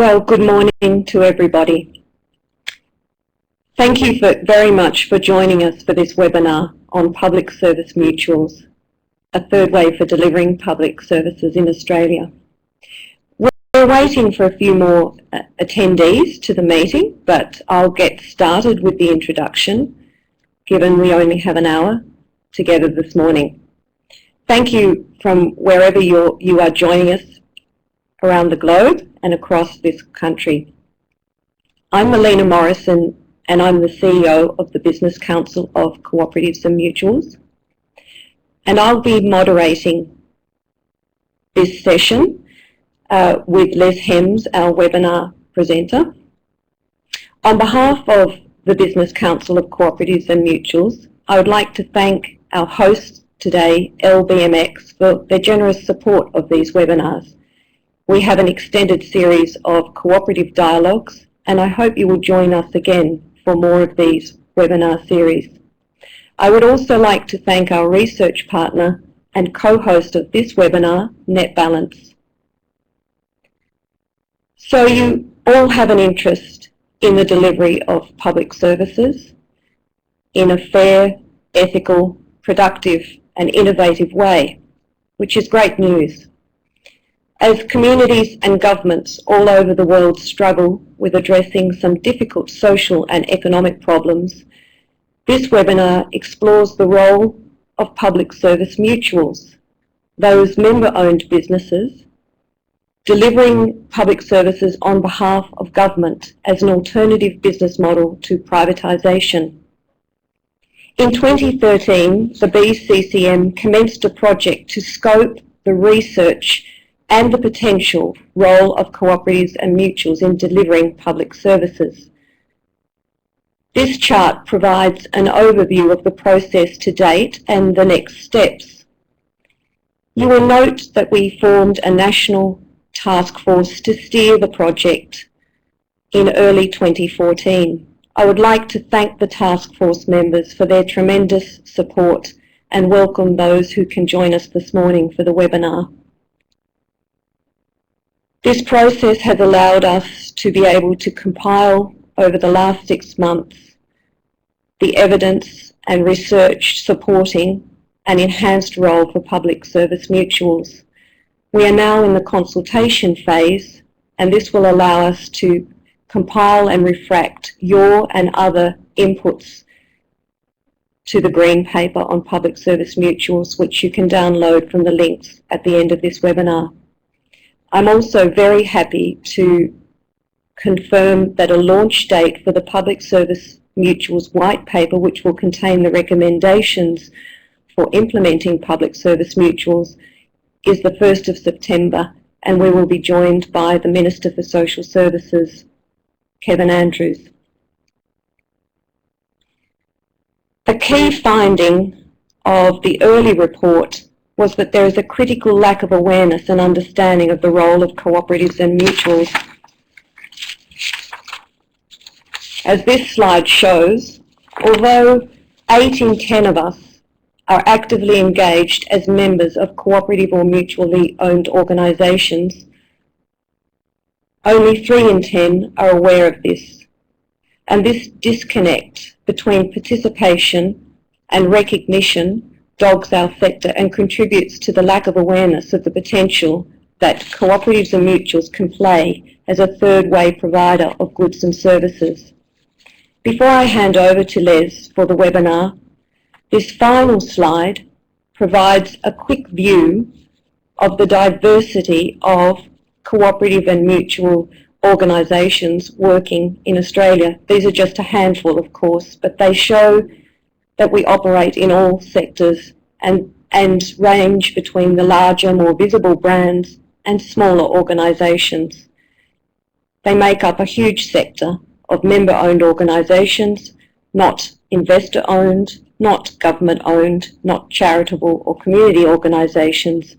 Well, good morning to everybody. Thank you very much for joining us for this webinar on public service mutuals, a third way for delivering public services in Australia. We're waiting for a few more attendees to the meeting, but I'll get started with the introduction, given we only have an hour together this morning. Thank you from wherever you are joining us around the globe and across this country. I'm Melina Morrison, and I'm the CEO of the Business Council of Co-operatives and Mutuals, and I'll be moderating this session with Les Hems, our webinar presenter. On behalf of the Business Council of Co-operatives and Mutuals, I would like to thank our hosts today, LBMX, for their generous support of these webinars. We have an extended series of cooperative dialogues, and I hope you will join us again for more of these webinar series. I would also like to thank our research partner and co-host of this webinar, NetBalance. So you all have an interest in the delivery of public services in a fair, ethical, productive and innovative way, which is great news. As communities and governments all over the world struggle with addressing some difficult social and economic problems, this webinar explores the role of public service mutuals, those member-owned businesses, delivering public services on behalf of government as an alternative business model to privatisation. In 2013, the BCCM commenced a project to scope the research and the potential role of cooperatives and mutuals in delivering public services. This chart provides an overview of the process to date and the next steps. You will note that we formed a national task force to steer the project in early 2014. I would like to thank the task force members for their tremendous support and welcome those who can join us this morning for the webinar. This process has allowed us to be able to compile over the last 6 months the evidence and research supporting an enhanced role for public service mutuals. We are now in the consultation phase, and this will allow us to compile and refract your and other inputs to the green paper on public service mutuals, which you can download from the links at the end of this webinar. I'm also very happy to confirm that a launch date for the Public Service Mutuals White Paper, which will contain the recommendations for implementing public service mutuals, is the 1st of September, and we will be joined by the Minister for Social Services, Kevin Andrews. A key finding of the early report was that there is a critical lack of awareness and understanding of the role of cooperatives and mutuals. As this slide shows, although 8 in 10 of us are actively engaged as members of cooperative or mutually owned organisations, only 3 in 10 are aware of this. And this disconnect between participation and recognition dogs our sector and contributes to the lack of awareness of the potential that cooperatives and mutuals can play as a third-way provider of goods and services. Before I hand over to Les for the webinar, this final slide provides a quick view of the diversity of cooperative and mutual organisations working in Australia. These are just a handful, of course, but they show that we operate in all sectors and range between the larger, more visible brands and smaller organisations. They make up a huge sector of member-owned organisations, not investor-owned, not government-owned, not charitable or community organisations,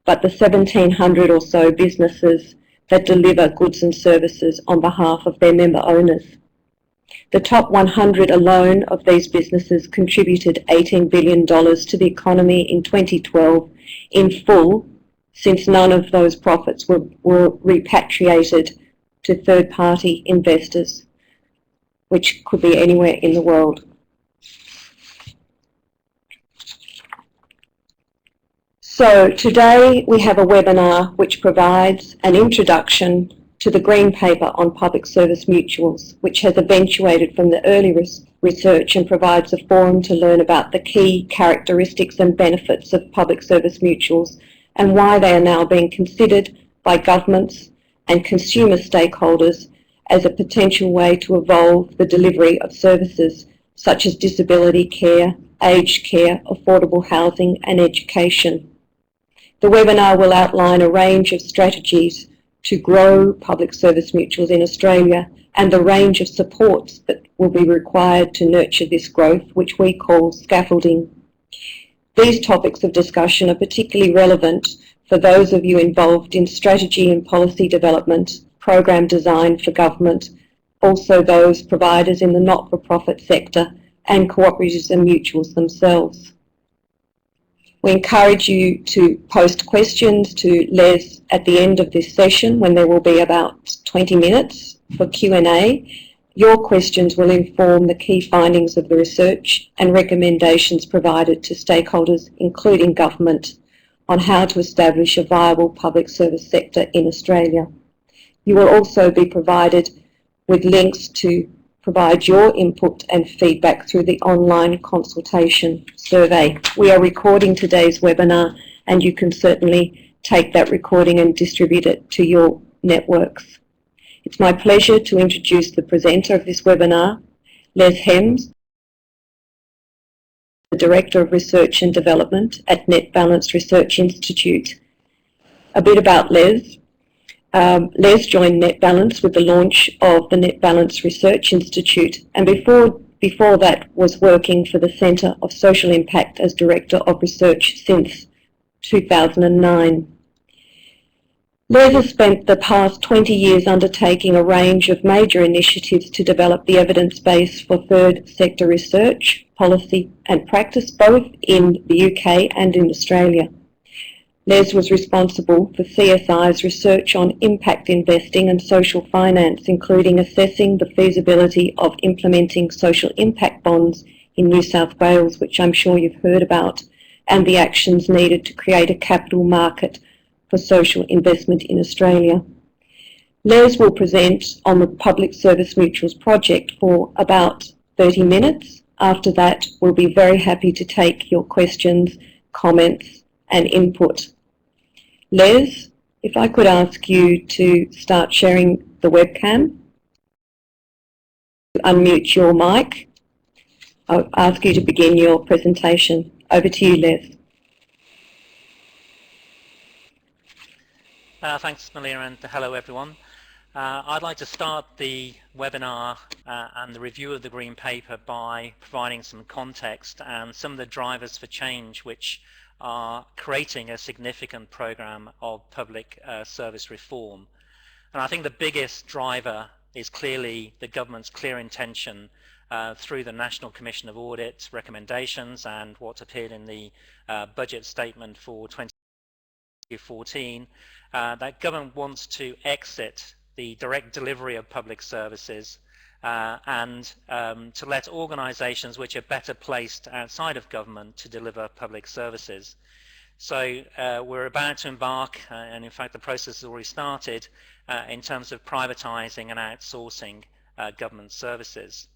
but the 1,700 or so businesses that deliver goods and services on behalf of their member owners. The top 100 alone of these businesses contributed $18 billion to the economy in 2012 in full, since none of those profits were repatriated to third-party investors, which could be anywhere in the world. So today we have a webinar which provides an introduction to the Green Paper on Public Service Mutuals, which has eventuated from the early research and provides a forum to learn about the key characteristics and benefits of public service mutuals and why they are now being considered by governments and consumer stakeholders as a potential way to evolve the delivery of services such as disability care, aged care, affordable housing and education. The webinar will outline a range of strategies to grow public service mutuals in Australia and the range of supports that will be required to nurture this growth, which we call scaffolding. These topics of discussion are particularly relevant for those of you involved in strategy and policy development, program design for government, also those providers in the not-for-profit sector and cooperatives and mutuals themselves. We encourage you to post questions to Les at the end of this session, when there will be about 20 minutes for Q&A. Your questions will inform the key findings of the research and recommendations provided to stakeholders, including government, on how to establish a viable public service sector in Australia. You will also be provided with links to provide your input and feedback through the online consultation survey. We are recording today's webinar, and you can certainly take that recording and distribute it to your networks. It's my pleasure to introduce the presenter of this webinar, Les Hems, the Director of Research and Development at Net Balance Research Institute. A bit about Les. Les joined Net Balance with the launch of the Net Balance Research Institute, and before that was working for the Centre of Social Impact as Director of Research since 2009. Les has spent the past 20 years undertaking a range of major initiatives to develop the evidence base for third sector research, policy and practice, both in the UK and in Australia. Les was responsible for CSI's research on impact investing and social finance, including assessing the feasibility of implementing social impact bonds in New South Wales, which I'm sure you've heard about, and the actions needed to create a capital market for social investment in Australia. Les will present on the Public Service Mutuals project for about 30 minutes. After that, we'll be very happy to take your questions, comments and input. Les, if I could ask you to start sharing the webcam, unmute your mic. I'll ask you to begin your presentation. Over to you, Les. Thanks, Malia, and hello everyone. I'd like to start the webinar and the review of the Green Paper by providing some context and some of the drivers for change which are creating a significant program of public service reform. And I think the biggest driver is clearly the government's clear intention through the National Commission of Audit's recommendations and what appeared in the budget statement for 2014, that government wants to exit the direct delivery of public services and to let organisations which are better placed outside of government to deliver public services. So we're about to embark, and in fact the process has already started, in terms of privatising and outsourcing government services.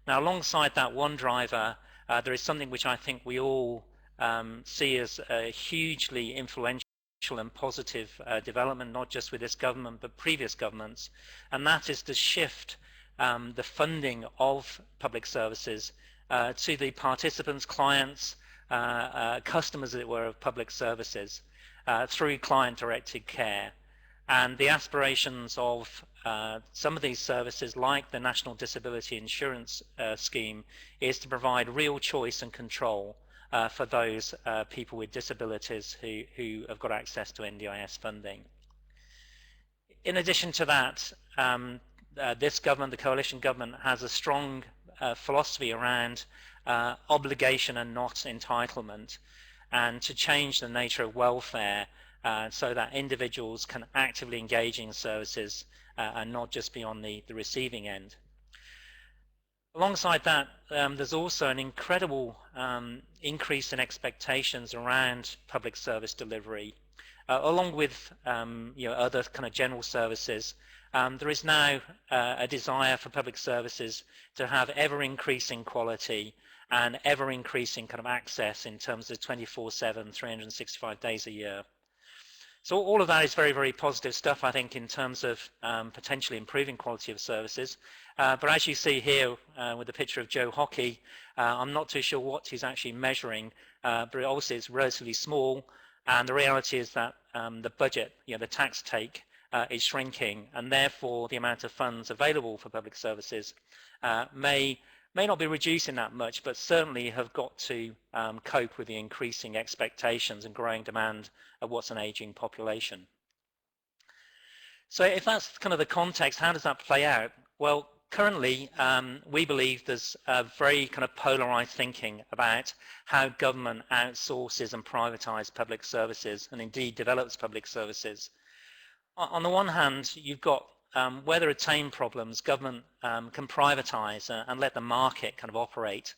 Now, alongside that one driver, there is something which I think we all see as a hugely influential and positive development, not just with this government but previous governments, and that is to shift the funding of public services to the participants, clients, customers, as it were, of public services through client-directed care. And the aspirations of some of these services, like the National Disability Insurance Scheme, is to provide real choice and control for those people with disabilities who have got access to NDIS funding. In addition to that, this government, the coalition government, has a strong philosophy around obligation and not entitlement, and to change the nature of welfare so that individuals can actively engage in services and not just be on the receiving end. Alongside that, there's also an incredible increase in expectations around public service delivery, along with other kind of general services. There is now a desire for public services to have ever-increasing quality and ever-increasing kind of access in terms of 24/7, 365 days a year. So all of that is very, very positive stuff, I think, in terms of potentially improving quality of services. But as you see here with the picture of Joe Hockey, I'm not too sure what he's actually measuring, but obviously it's relatively small, and the reality is that the budget, the tax take, is shrinking, and therefore the amount of funds available for public services may not be reducing that much, but certainly have got to cope with the increasing expectations and growing demand of what's an aging population. So if that's kind of the context, how does that play out? Well, currently we believe there's a very kind of polarized thinking about how government outsources and privatizes public services, and indeed develops public services. On the one hand, you've got where there are tame problems, government can privatize and let the market kind of operate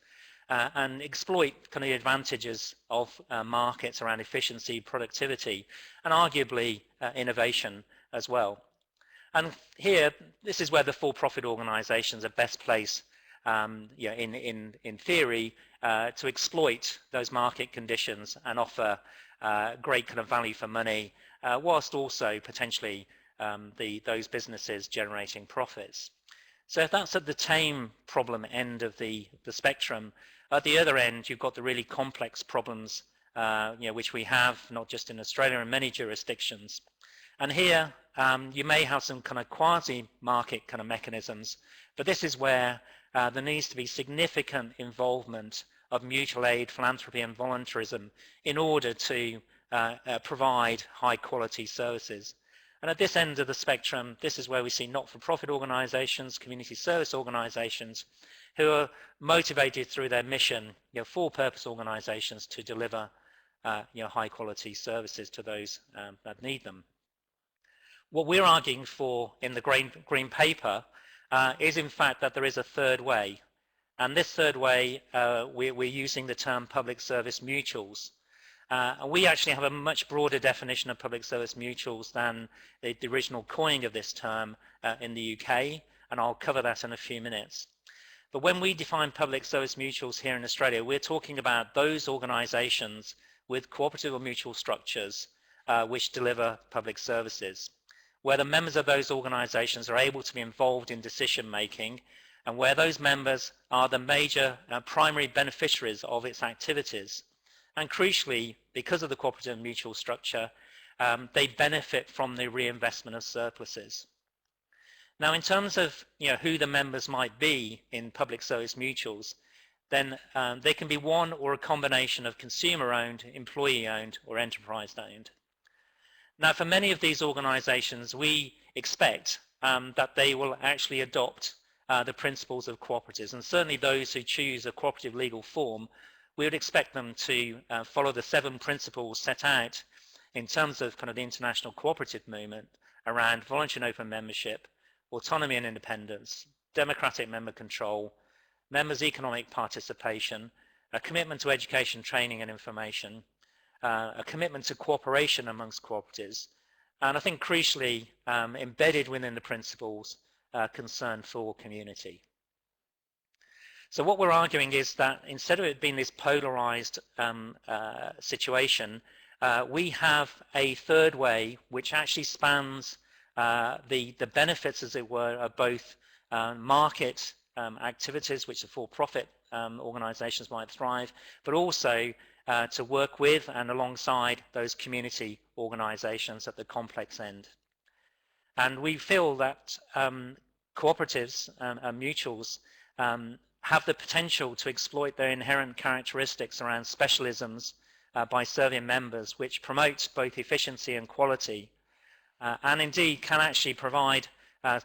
and exploit kind of the advantages of markets around efficiency, productivity, and arguably innovation as well. And here, this is where the for-profit organizations are best placed, in theory, to exploit those market conditions and offer great kind of value for money, whilst also potentially those businesses generating profits. So if that's at the tame problem end of the spectrum, at the other end you've got the really complex problems which we have not just in Australia and many jurisdictions. And here you may have some kind of quasi-market kind of mechanisms, but this is where there needs to be significant involvement of mutual aid, philanthropy and voluntarism in order to provide high quality services. And at this end of the spectrum, this is where we see not-for-profit organizations, community service organizations, who are motivated through their mission, for-purpose organizations to deliver high-quality services to those that need them. What we're arguing for in the Green Paper is, in fact, that there is a third way. And this third way, we're using the term public service mutuals. We actually have a much broader definition of public service mutuals than the original coining of this term in the UK, and I'll cover that in a few minutes. But when we define public service mutuals here in Australia, we're talking about those organisations with cooperative or mutual structures which deliver public services, where the members of those organisations are able to be involved in decision making, and where those members are the major primary beneficiaries of its activities. And crucially, because of the cooperative and mutual structure, they benefit from the reinvestment of surpluses. Now, in terms of who the members might be in public service mutuals, then they can be one or a combination of consumer-owned, employee-owned, or enterprise-owned. Now, for many of these organisations, we expect that they will actually adopt the principles of cooperatives, and certainly those who choose a cooperative legal form, we would expect them to follow the 7 principles set out in terms of kind of the international cooperative movement around voluntary and open membership, autonomy and independence, democratic member control, members' economic participation, a commitment to education, training and information, a commitment to cooperation amongst cooperatives, and I think crucially embedded within the principles, concern for community. So what we're arguing is that instead of it being this polarized situation, we have a third way which actually spans the benefits, as it were, of both market activities which the for-profit organizations might thrive, but also to work with and alongside those community organizations at the complex end. And we feel that cooperatives and mutuals have the potential to exploit their inherent characteristics around specialisms by serving members, which promotes both efficiency and quality, and indeed can actually provide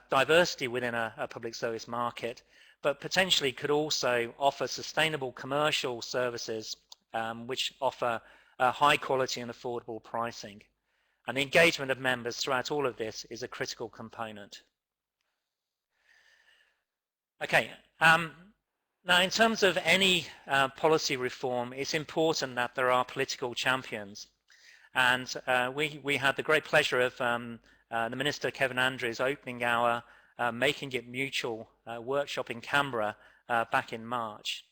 diversity within a public service market, but potentially could also offer sustainable commercial services which offer high quality and affordable pricing. And the engagement of members throughout all of this is a critical component. Okay. Now, in terms of any policy reform, it's important that there are political champions. And we had the great pleasure of the Minister, Kevin Andrews, opening our Making It Mutual workshop in Canberra back in March.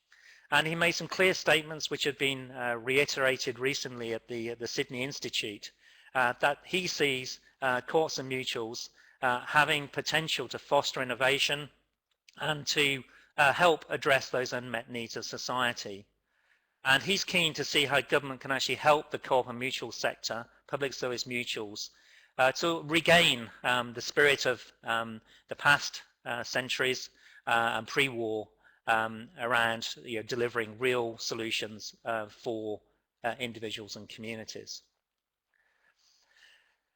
And he made some clear statements which have been reiterated recently at the Sydney Institute, that he sees courts and mutuals having potential to foster innovation and to help address those unmet needs of society. And he's keen to see how government can actually help the co-op and mutual sector, public service mutuals, to regain the spirit of the past centuries and pre-war around delivering real solutions for individuals and communities.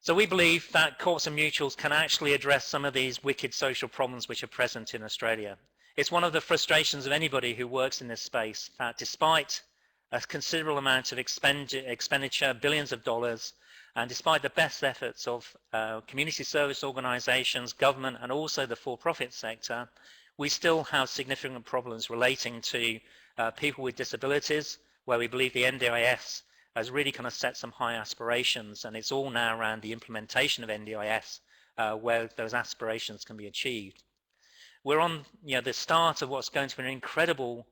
So we believe that courts and mutuals can actually address some of these wicked social problems which are present in Australia. It's one of the frustrations of anybody who works in this space that despite a considerable amount of expenditure, billions of dollars, and despite the best efforts of community service organisations, government, and also the for-profit sector, we still have significant problems relating to people with disabilities, where we believe the NDIS has really kind of set some high aspirations, and it's all now around the implementation of NDIS where those aspirations can be achieved. We're on the start of what's going to be an incredible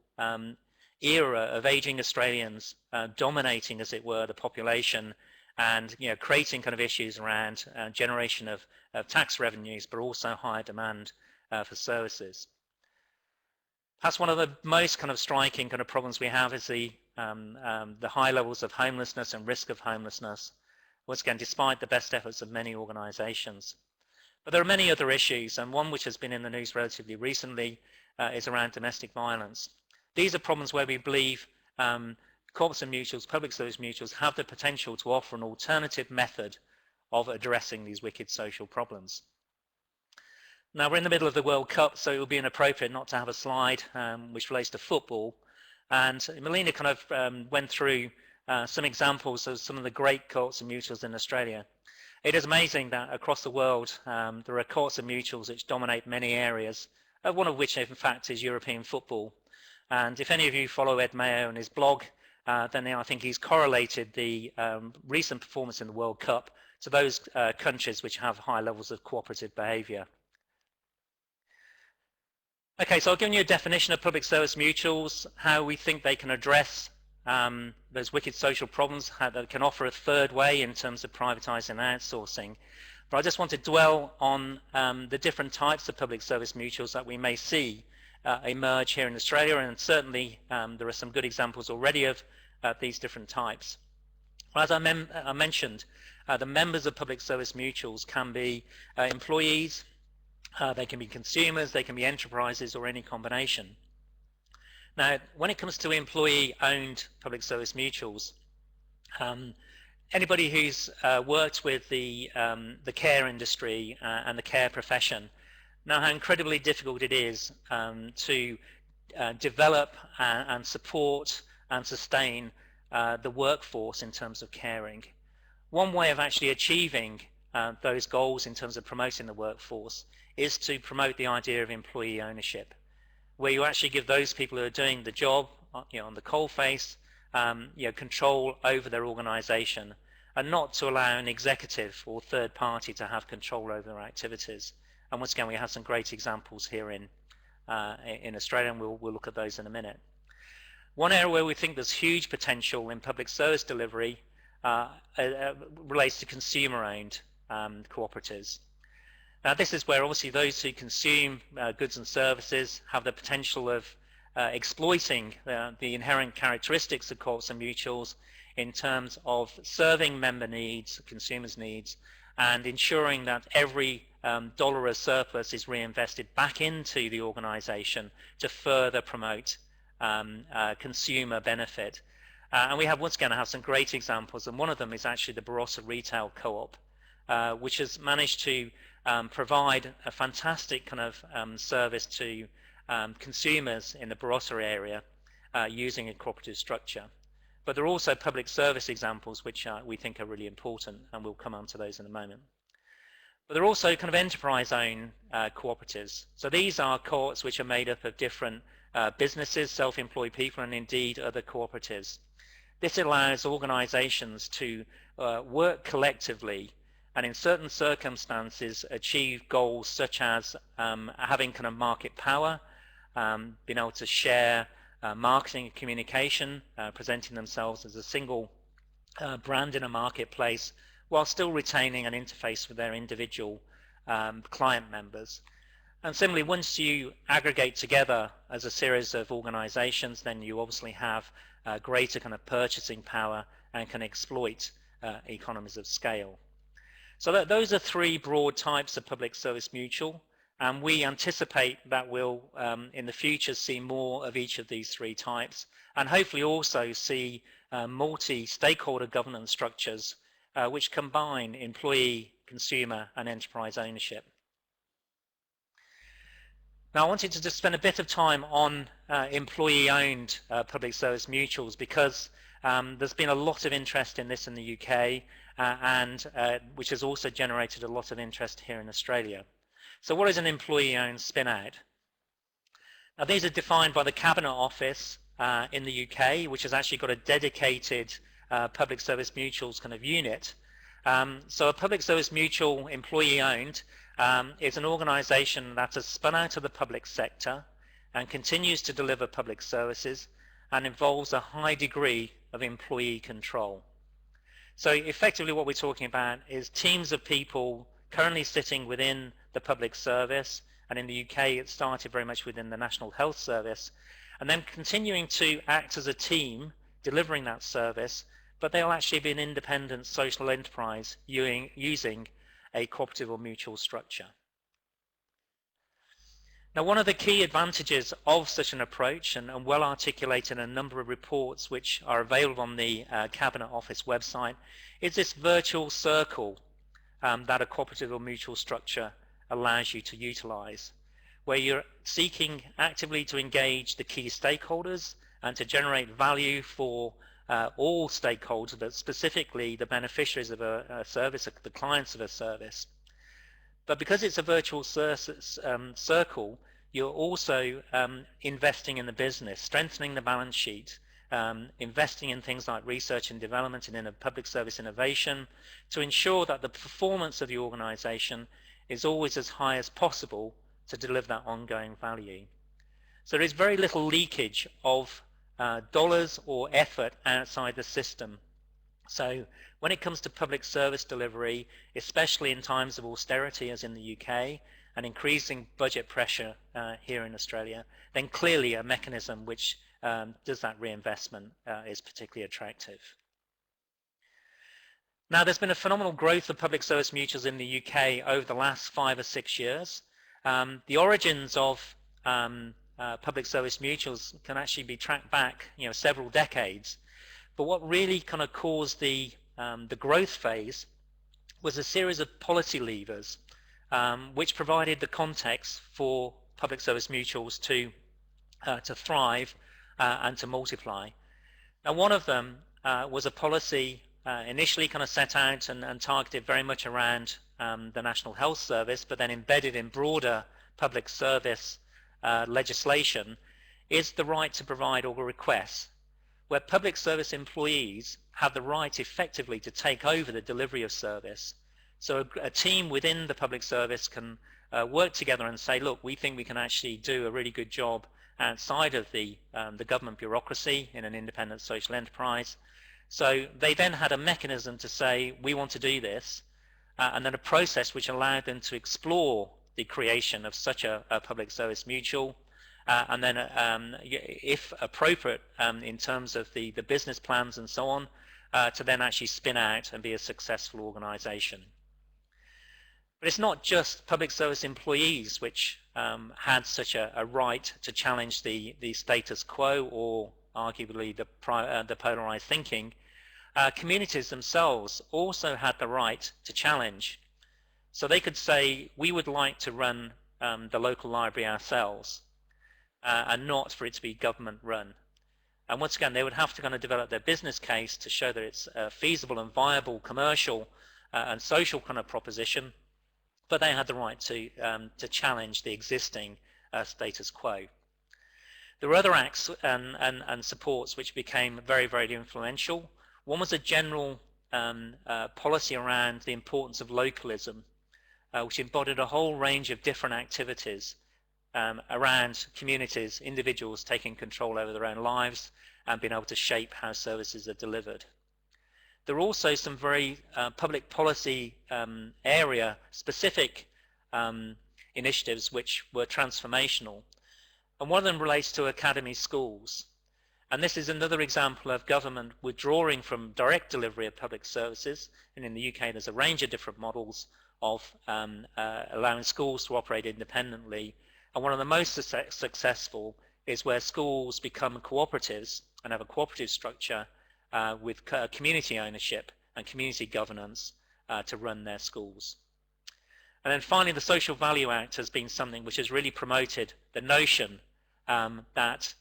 era of aging Australians dominating, as it were, the population, and creating kind of issues around generation of tax revenues, but also higher demand for services. Perhaps one of the most kind of striking kind of problems we have is the high levels of homelessness and risk of homelessness, once again, despite the best efforts of many organisations. But there are many other issues, and one which has been in the news relatively recently is around domestic violence. These are problems where we believe corporates and mutuals, public service mutuals, have the potential to offer an alternative method of addressing these wicked social problems. Now, we're in the middle of the World Cup, so it would be inappropriate not to have a slide which relates to football. And Melina kind of went through some examples of some of the great courts and mutuals in Australia. It is amazing that across the world there are courts and mutuals which dominate many areas, one of which in fact is European football. And if any of you follow Ed Mayo and his blog, then I think he's correlated the recent performance in the World Cup to those countries which have high levels of cooperative behaviour. Okay, so I've given you a definition of public service mutuals, how we think they can address those wicked social problems, how they can offer a third way in terms of privatising and outsourcing. But I just want to dwell on the different types of public service mutuals that we may see emerge here in Australia, and certainly there are some good examples already of these different types. As I mentioned, the members of public service mutuals can be employees, they can be consumers, they can be enterprises, or any combination. Now, when it comes to employee-owned public service mutuals, anybody who's worked with the care industry and the care profession know how incredibly difficult it is to develop and support and sustain the workforce in terms of caring. One way of actually achieving those goals in terms of promoting the workforce is to promote the idea of employee ownership, where you actually give those people who are doing the job on the coalface control over their organisation, and not to allow an executive or third party to have control over their activities. And once again, we have some great examples here in Australia, and we'll look at those in a minute. One area where we think there's huge potential in public service delivery relates to consumer-owned cooperatives. Now, this is where obviously those who consume goods and services have the potential of exploiting the inherent characteristics of co-ops and mutuals in terms of serving member needs, consumers' needs, and ensuring that every dollar of surplus is reinvested back into the organisation to further promote consumer benefit. And we have once again some great examples, and one of them is actually the Barossa Retail Co-op, which has managed to provide a fantastic kind of service to consumers in the Barossa area using a cooperative structure. But there are also public service examples which we think are really important, and we'll come on to those in a moment. But there are also kind of enterprise-owned cooperatives. So these are co-ops which are made up of different businesses, self-employed people, and indeed other cooperatives. This allows organizations to work collectively and in certain circumstances achieve goals such as having kind of market power, being able to share marketing and communication, presenting themselves as a single brand in a marketplace, while still retaining an interface with their individual client members. And similarly, once you aggregate together as a series of organizations, then you obviously have greater kind of purchasing power and can exploit economies of scale. So those are three broad types of public service mutual, and we anticipate that we'll in the future see more of each of these three types, and hopefully also see multi-stakeholder governance structures which combine employee, consumer, and enterprise ownership. Now I wanted to just spend a bit of time on employee-owned public service mutuals because there's been a lot of interest in this in the UK and which has also generated a lot of interest here in Australia. So what is an employee-owned spin-out? Now these are defined by the Cabinet Office in the UK, which has actually got a dedicated public service mutuals kind of unit. So a public service mutual employee-owned is an organisation that has spun out of the public sector and continues to deliver public services and involves a high degree of employee control. So effectively what we're talking about is teams of people currently sitting within the public service, and in the UK it started very much within the National Health Service, and then continuing to act as a team delivering that service, but they'll actually be an independent social enterprise using a cooperative or mutual structure. Now one of the key advantages of such an approach, and well articulated in a number of reports which are available on the Cabinet Office website, is this virtual circle that a cooperative or mutual structure allows you to utilize, where you're seeking actively to engage the key stakeholders and to generate value for all stakeholders, but specifically the beneficiaries of a service, the clients of a service. But because it's a virtual circle, you're also investing in the business, strengthening the balance sheet, investing in things like research and development and in a public service innovation to ensure that the performance of the organization is always as high as possible to deliver that ongoing value. So there is very little leakage of dollars or effort outside the system. So when it comes to public service delivery, especially in times of austerity as in the UK and increasing budget pressure here in Australia, then clearly a mechanism which does that reinvestment is particularly attractive. Now there's been a phenomenal growth of public service mutuals in the UK over the last 5 or 6 years. The origins of public service mutuals can actually be tracked back several decades. But what really kind of caused the growth phase was a series of policy levers which provided the context for public service mutuals to thrive and to multiply. Now one of them was a policy initially kind of set out and targeted very much around the National Health Service, but then embedded in broader public service legislation, is the right to provide or request, where public service employees have the right effectively to take over the delivery of service. So a team within the public service can work together and say, look, we think we can actually do a really good job outside of the government bureaucracy in an independent social enterprise. So they then had a mechanism to say, we want to do this, and then a process which allowed them to explore the creation of such a public service mutual, and then if appropriate in terms of the business plans and so on, to then actually spin out and be a successful organization. But it's not just public service employees which had such a right to challenge the status quo or arguably the polarized thinking. Communities themselves also had the right to challenge. So they could say, we would like to run the local library ourselves and not for it to be government run. And once again, they would have to kind of develop their business case to show that it's a feasible and viable commercial and social kind of proposition. but they had the right to challenge the existing status quo. There were other acts and supports which became very, very influential. One was a general policy around the importance of localism, which embodied a whole range of different activities around communities, individuals taking control over their own lives and being able to shape how services are delivered. There were also some very public policy area specific initiatives which were transformational. And one of them relates to academy schools. And this is another example of government withdrawing from direct delivery of public services. And in the UK there's a range of different models of allowing schools to operate independently. And one of the most successful is where schools become cooperatives and have a cooperative structure with community ownership and community governance to run their schools. And then finally, the Social Value Act has been something which has really promoted the notion that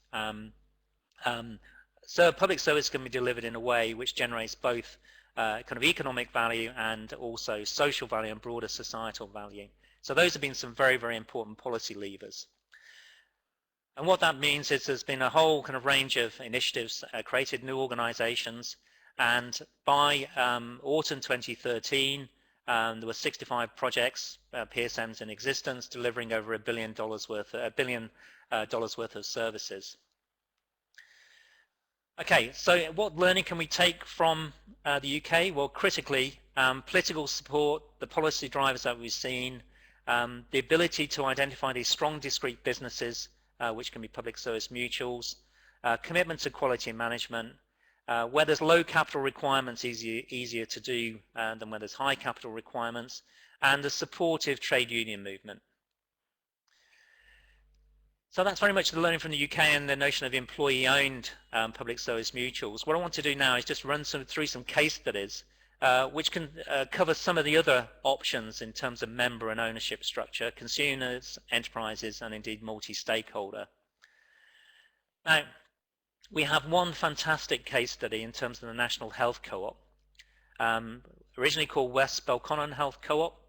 public service can be delivered in a way which generates both kind of economic value and also social value and broader societal value. So those have been some very, very important policy levers. And what that means is there's been a whole kind of range of initiatives created, new organizations, and by autumn 2013 there were 65 projects, PSMs in existence, delivering over $1 billion worth of services. Okay, so what learning can we take from the UK? Well, critically, political support, the policy drivers that we've seen, the ability to identify these strong discrete businesses, which can be public service mutuals, commitment to quality management, where there's low capital requirements, easier to do than where there's high capital requirements, and a supportive trade union movement. So that's very much the learning from the UK and the notion of employee-owned public service mutuals. What I want to do now is just run through some case studies which can cover some of the other options in terms of member and ownership structure, consumers, enterprises, and indeed multi-stakeholder. Now, we have one fantastic case study in terms of the National Health Co-op, originally called West Belconnen Health Co-op,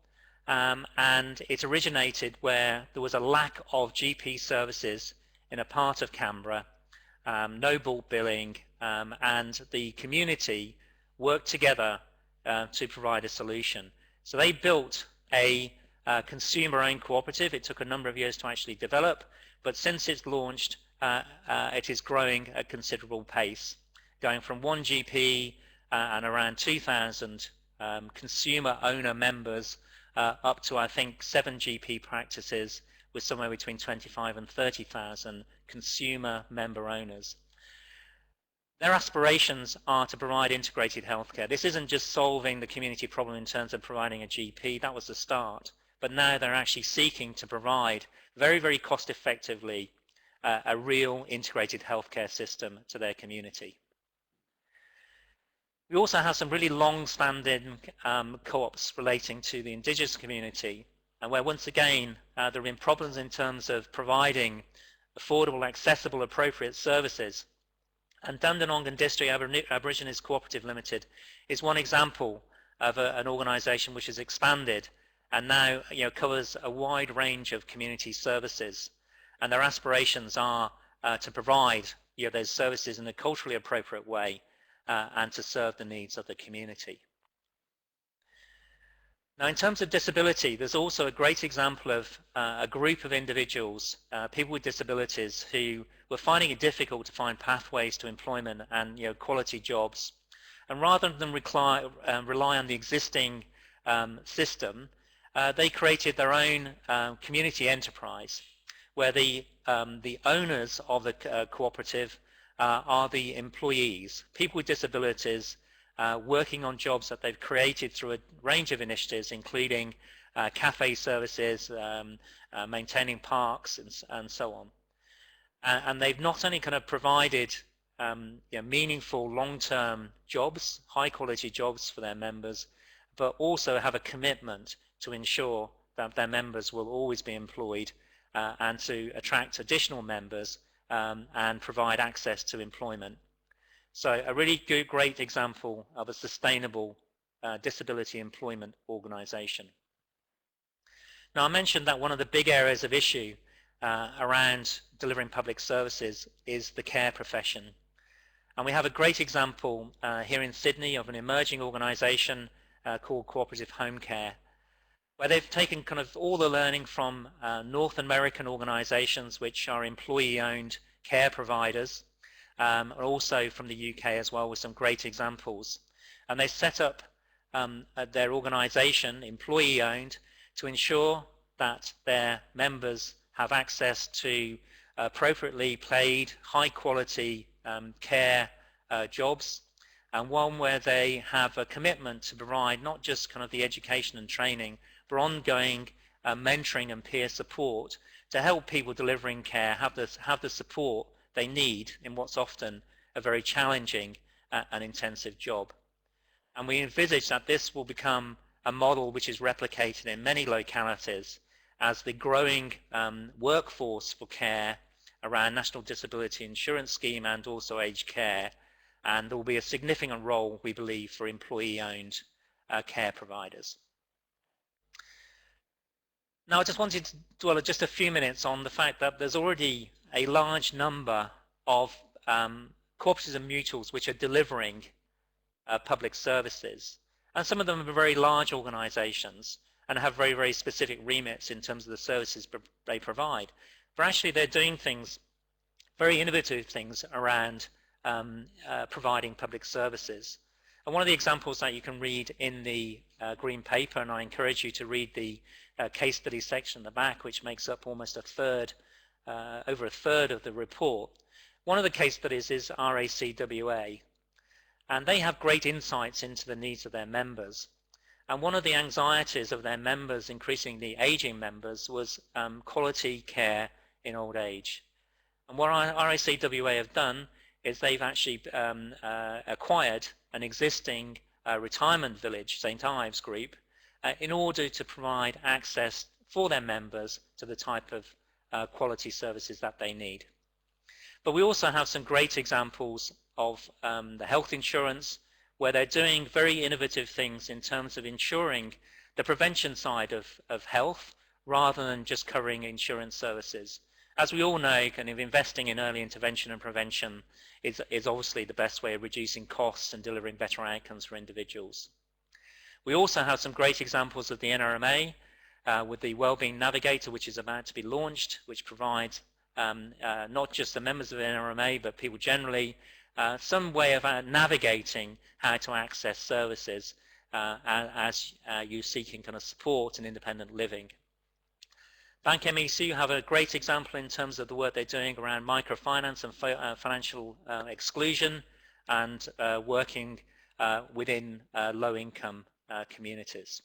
and it originated where there was a lack of GP services in a part of Canberra, no bulk billing, and the community worked together to provide a solution. So they built a consumer-owned cooperative. It took a number of years to actually develop, but since it's launched, it is growing at considerable pace, going from 1 GP and around 2,000 consumer owner members up to, I think, 7 GP practices with somewhere between 25 and 30,000 consumer member owners. Their aspirations are to provide integrated healthcare. This isn't just solving the community problem in terms of providing a GP, that was the start, but now they're actually seeking to provide very, very cost effectively a real integrated healthcare system to their community. We also have some really long-standing co-ops relating to the Indigenous community, and where once again there have been problems in terms of providing affordable, accessible, appropriate services. And Dandenong District Aborigines Cooperative Limited is one example of an organisation which has expanded and now covers a wide range of community services. And their aspirations are to provide those services in a culturally appropriate way and to serve the needs of the community. Now, in terms of disability, there's also a great example of a group of individuals, people with disabilities, who were finding it difficult to find pathways to employment and quality jobs. And rather than rely on the existing system, they created their own community enterprise, where the owners of the cooperative are the employees, people with disabilities, working on jobs that they've created through a range of initiatives, including cafe services, maintaining parks, and so on. And they've not only kind of provided meaningful long-term jobs, high-quality jobs for their members, but also have a commitment to ensure that their members will always be employed and to attract additional members and provide access to employment. So a really good, great example of a sustainable disability employment organisation. Now, I mentioned that one of the big areas of issue around delivering public services is the care profession. And we have a great example here in Sydney of an emerging organisation called Co-operative Home Care, where they've taken kind of all the learning from North American organisations which are employee-owned care providers, and also from the UK as well, with some great examples. And they set up their organisation, employee-owned, to ensure that their members have access to appropriately paid, high-quality care jobs, and one where they have a commitment to provide not just kind of the education and training, but ongoing mentoring and peer support to help people delivering care have the support they need in what's often a very challenging and intensive job. And we envisage that this will become a model which is replicated in many localities as the growing workforce for care around National Disability Insurance Scheme and also aged care, and there will be a significant role, we believe, for employee-owned care providers. Now, I just wanted to dwell just a few minutes on the fact that there's already a large number of cooperatives and mutuals which are delivering public services, and some of them are very large organisations and have very, very specific remits in terms of the services they provide. But actually they're doing things, very innovative things around providing public services. And one of the examples that you can read in the green paper, and I encourage you to read the case study section at the back, which makes up almost over a third of the report. One of the case studies is RACWA, and they have great insights into the needs of their members. And one of the anxieties of their members, increasingly aging members, was quality care in old age. And what RACWA have done is they've actually acquired an existing retirement village, St. Ives Group, in order to provide access for their members to the type of quality services that they need. But we also have some great examples of the health insurance, where they're doing very innovative things in terms of ensuring the prevention side of health rather than just covering insurance services. As we all know, kind of investing in early intervention and prevention is obviously the best way of reducing costs and delivering better outcomes for individuals. We also have some great examples of the NRMA with the Wellbeing Navigator, which is about to be launched, which provides not just the members of the NRMA, but people generally, some way of navigating how to access services as you're seeking kind of support and independent living. Bank MEC have a great example in terms of the work they're doing around microfinance and financial exclusion, and working within low-income communities.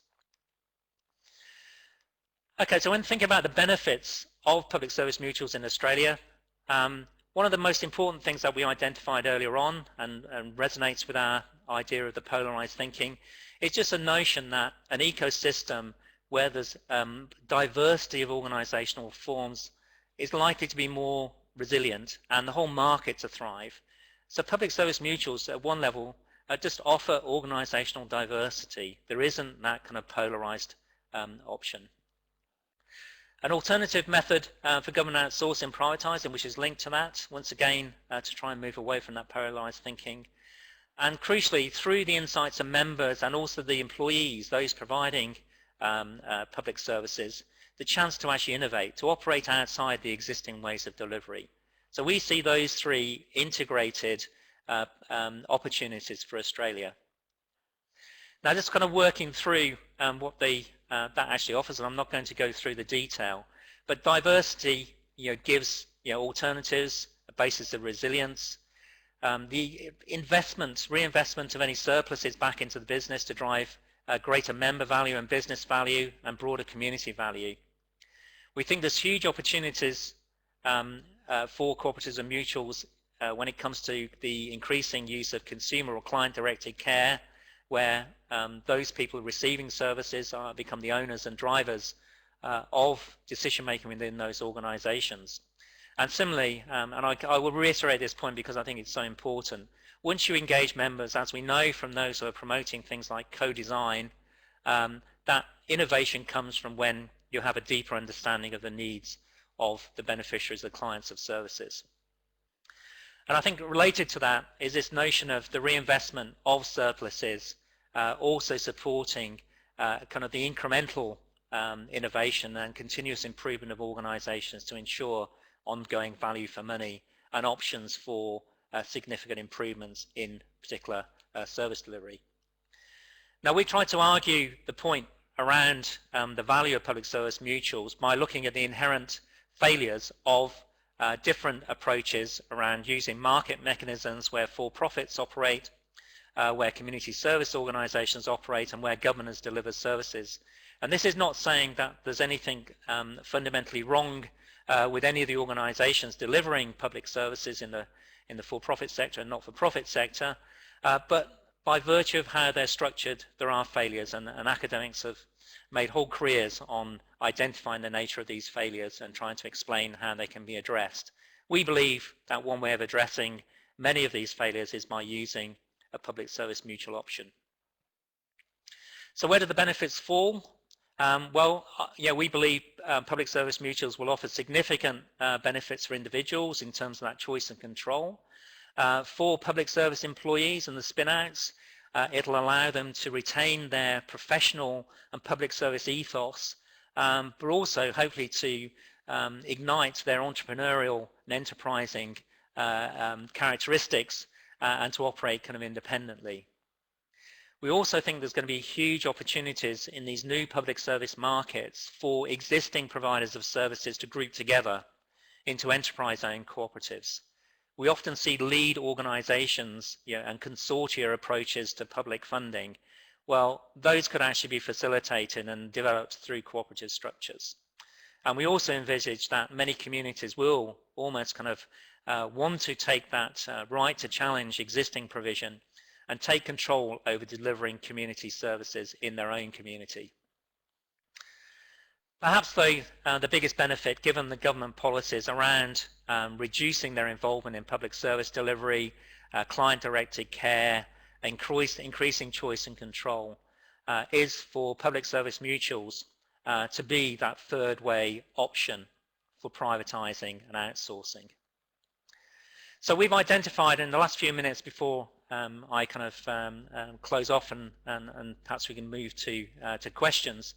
Okay, so when thinking about the benefits of public service mutuals in Australia, one of the most important things that we identified earlier on and resonates with our idea of the polarized thinking is just a notion that an ecosystem where there's diversity of organizational forms is likely to be more resilient and the whole market to thrive. So public service mutuals at one level just offer organizational diversity. There isn't that kind of polarized option. An alternative method for government outsourcing and privatising, which is linked to that, once again, to try and move away from that polarised thinking. And crucially, through the insights of members and also the employees, those providing public services, the chance to actually innovate, to operate outside the existing ways of delivery. So we see those three integrated opportunities for Australia. Now, just kind of working through what that actually offers, and I'm not going to go through the detail, but diversity gives alternatives, a basis of resilience, the reinvestment of any surpluses back into the business to drive greater member value and business value and broader community value. We think there's huge opportunities for cooperatives and mutuals when it comes to the increasing use of consumer or client-directed care, where those people receiving services become the owners and drivers of decision-making within those organizations. And similarly, and I will reiterate this point because I think it's so important, once you engage members, as we know from those who are promoting things like co-design, that innovation comes from when you have a deeper understanding of the needs of the beneficiaries, the clients of services. And I think related to that is this notion of the reinvestment of surpluses, also supporting kind of the incremental innovation and continuous improvement of organizations to ensure ongoing value for money and options for significant improvements in particular service delivery. Now, we tried to argue the point around the value of public service mutuals by looking at the inherent failures of different approaches around using market mechanisms where for-profits operate, where community service organizations operate, and where governments deliver services. And this is not saying that there's anything fundamentally wrong with any of the organizations delivering public services in the for-profit sector and not-for-profit sector, but by virtue of how they're structured, there are failures, and academics have made whole careers on identifying the nature of these failures and trying to explain how they can be addressed. We believe that one way of addressing many of these failures is by using a public service mutual option. So where do the benefits fall? We believe public service mutuals will offer significant benefits for individuals in terms of that choice and control. For public service employees and the spin-outs, it'll allow them to retain their professional and public service ethos, but also hopefully to ignite their entrepreneurial and enterprising characteristics and to operate kind of independently. We also think there's going to be huge opportunities in these new public service markets for existing providers of services to group together into enterprise-owned cooperatives. We often see lead organizations and consortia approaches to public funding. Well, those could actually be facilitated and developed through cooperative structures. And we also envisage that many communities will almost kind of want to take that right to challenge existing provision and take control over delivering community services in their own community. Perhaps though the biggest benefit, given the government policies around reducing their involvement in public service delivery, client-directed care, increasing choice and control, is for public service mutuals to be that third way option for privatizing and outsourcing. So we've identified in the last few minutes before I kind of close off and perhaps we can move to questions.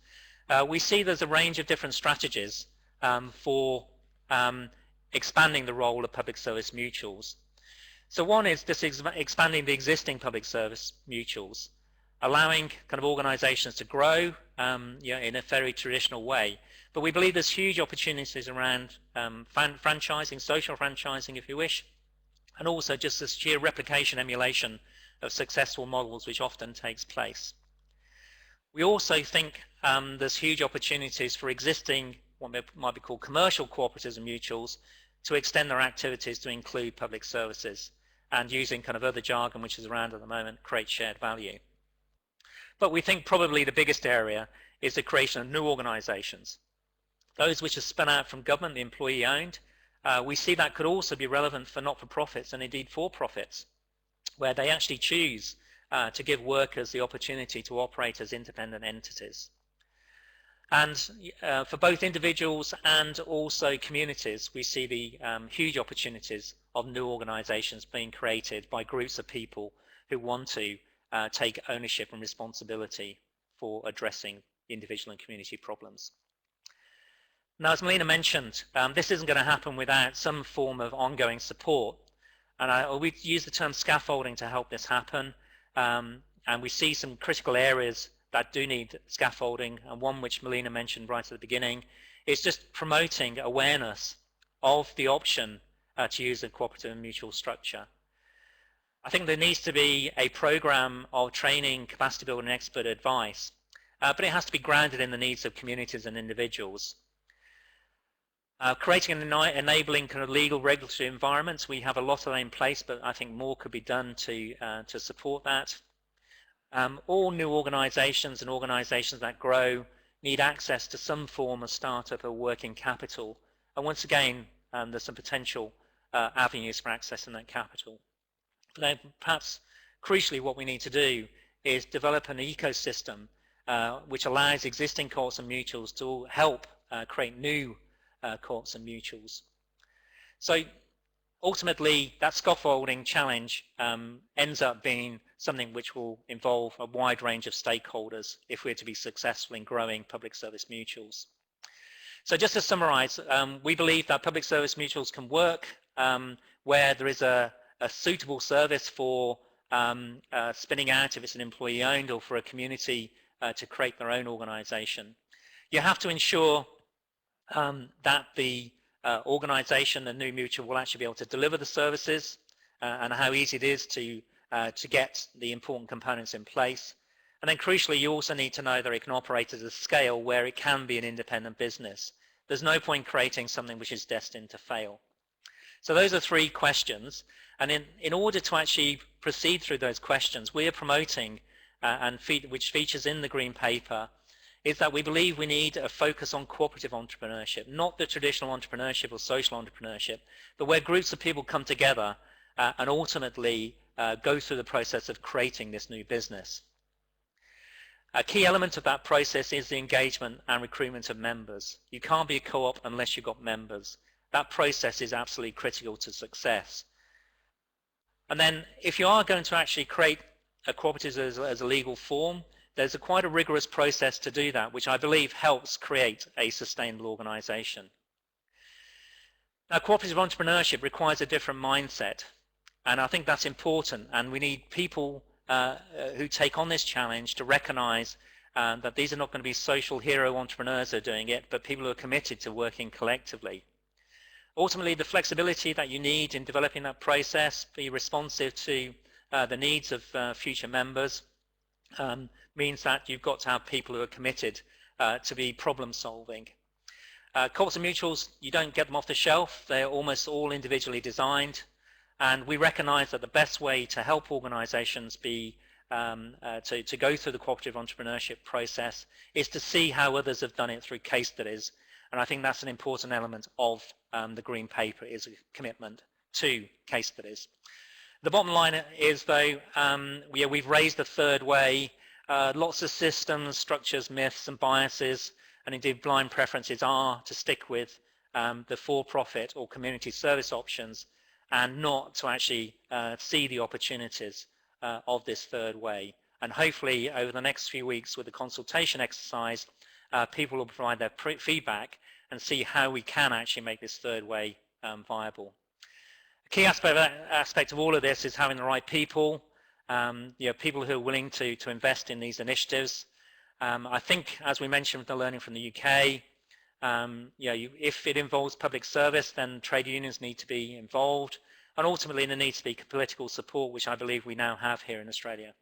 We see there's a range of different strategies for expanding the role of public service mutuals. So one is just expanding the existing public service mutuals, allowing kind of organizations to grow in a very traditional way. But we believe there's huge opportunities around franchising, social franchising if you wish, and also just this sheer replication emulation of successful models which often takes place. We also think there's huge opportunities for existing what might be called commercial cooperatives and mutuals to extend their activities to include public services, and using kind of other jargon which is around at the moment, create shared value. But we think probably the biggest area is the creation of new organizations. Those which are spun out from government, the employee owned, we see that could also be relevant for not-for-profits and indeed for-profits, where they actually choose to give workers the opportunity to operate as independent entities. And for both individuals and also communities, we see the huge opportunities of new organizations being created by groups of people who want to take ownership and responsibility for addressing individual and community problems. Now, as Melina mentioned, this isn't going to happen without some form of ongoing support. And we use the term scaffolding to help this happen. And we see some critical areas that do need scaffolding, and one which Melina mentioned right at the beginning is just promoting awareness of the option to use a cooperative and mutual structure. I think there needs to be a program of training, capacity building, and expert advice, but it has to be grounded in the needs of communities and individuals. Creating an enabling kind of legal regulatory environments, we have a lot of that in place, but I think more could be done to support that. All new organizations and organizations that grow need access to some form of startup or working capital. And once again, there's some potential avenues for accessing that capital. But then perhaps crucially what we need to do is develop an ecosystem which allows existing co-ops and mutuals to help create new co-ops and mutuals. So ultimately, that scaffolding challenge ends up being something which will involve a wide range of stakeholders if we're to be successful in growing public service mutuals. So just to summarize, we believe that public service mutuals can work where there is a suitable service for spinning out if it's an employee owned, or for a community to create their own organization. You have to ensure that the organization, the new mutual, will actually be able to deliver the services and how easy it is to get the important components in place. And then crucially, you also need to know that it can operate at a scale where it can be an independent business. There's no point creating something which is destined to fail. So those are three questions, and in order to actually proceed through those questions, we are promoting, which features in the Green Paper, is that we believe we need a focus on cooperative entrepreneurship, not the traditional entrepreneurship or social entrepreneurship, but where groups of people come together and ultimately go through the process of creating this new business. A key element of that process is the engagement and recruitment of members. You can't be a co-op unless you've got members. That process is absolutely critical to success. And then if you are going to actually create a cooperative as a legal form, there's quite a rigorous process to do that, which I believe helps create a sustainable organization. Now, cooperative entrepreneurship requires a different mindset, and I think that's important, and we need people who take on this challenge to recognize that these are not going to be social hero entrepreneurs who are doing it, but people who are committed to working collectively. Ultimately, the flexibility that you need in developing that process, be responsive to the needs of future members, means that you've got to have people who are committed to be problem solving. Co-ops and mutuals, you don't get them off the shelf. They're almost all individually designed, and we recognize that the best way to help organizations be to go through the cooperative entrepreneurship process is to see how others have done it through case studies. And I think that's an important element of the Green Paper, is a commitment to case studies. The bottom line is, though, we've raised the third way. Lots of systems, structures, myths and biases, and indeed blind preferences are to stick with the for-profit or community service options and not to actually see the opportunities of this third way. And hopefully over the next few weeks with the consultation exercise, people will provide their feedback and see how we can actually make this third way viable. A key aspect of all of this is having the right people, people who are willing to invest in these initiatives. I think, as we mentioned with the learning from the UK, if it involves public service, then trade unions need to be involved, and ultimately there needs to be political support, which I believe we now have here in Australia.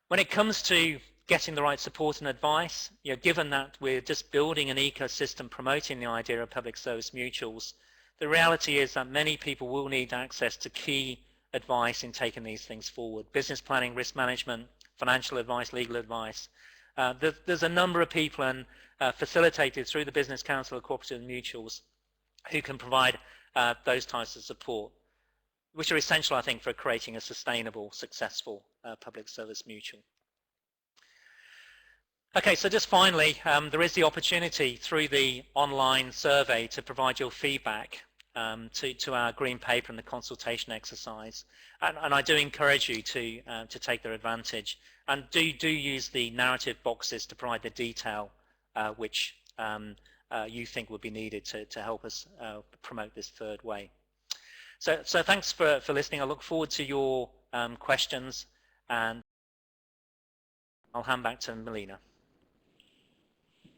When it comes to getting the right support and advice, given that we're just building an ecosystem promoting the idea of public service mutuals, the reality is that many people will need access to key advice in taking these things forward. Business planning, risk management, financial advice, legal advice. There's a number of people and facilitated through the Business Council of Cooperative Mutuals who can provide those types of support, which are essential, I think, for creating a sustainable, successful public service mutual. Okay, so just finally, there is the opportunity through the online survey to provide your feedback to our Green Paper and the consultation exercise, and I do encourage you to take their advantage, and do use the narrative boxes to provide the detail which you think would be needed to help us promote this third way. So thanks for listening. I look forward to your questions, and I'll hand back to Melina.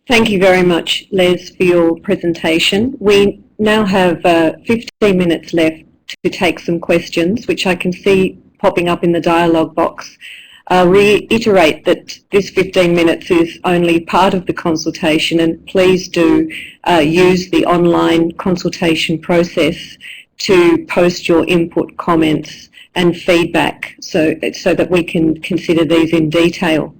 Thank you very much, Les, for your presentation. We now have 15 minutes left to take some questions, which I can see popping up in the dialogue box. Reiterate that this 15 minutes is only part of the consultation, and please do use the online consultation process to post your input, comments and feedback so that we can consider these in detail.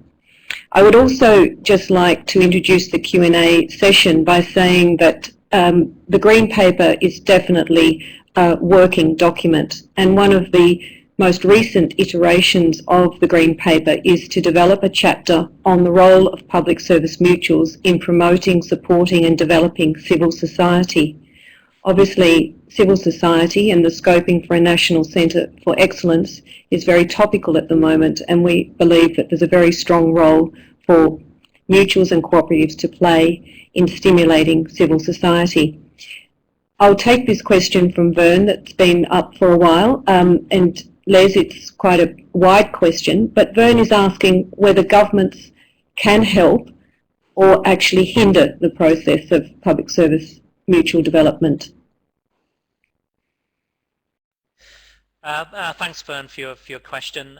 I would also just like to introduce the Q&A session by saying that the Green Paper is definitely a working document, and one of the most recent iterations of the Green Paper is to develop a chapter on the role of public service mutuals in promoting, supporting and developing civil society. Obviously, civil society and the scoping for a National Centre for Excellence is very topical at the moment, and we believe that there's a very strong role for mutuals and cooperatives to play in stimulating civil society. I'll take this question from Fern that's been up for a while, and Les, it's quite a wide question, but Fern is asking whether governments can help or actually hinder the process of public service mutual development. Thanks, Fern, for your question.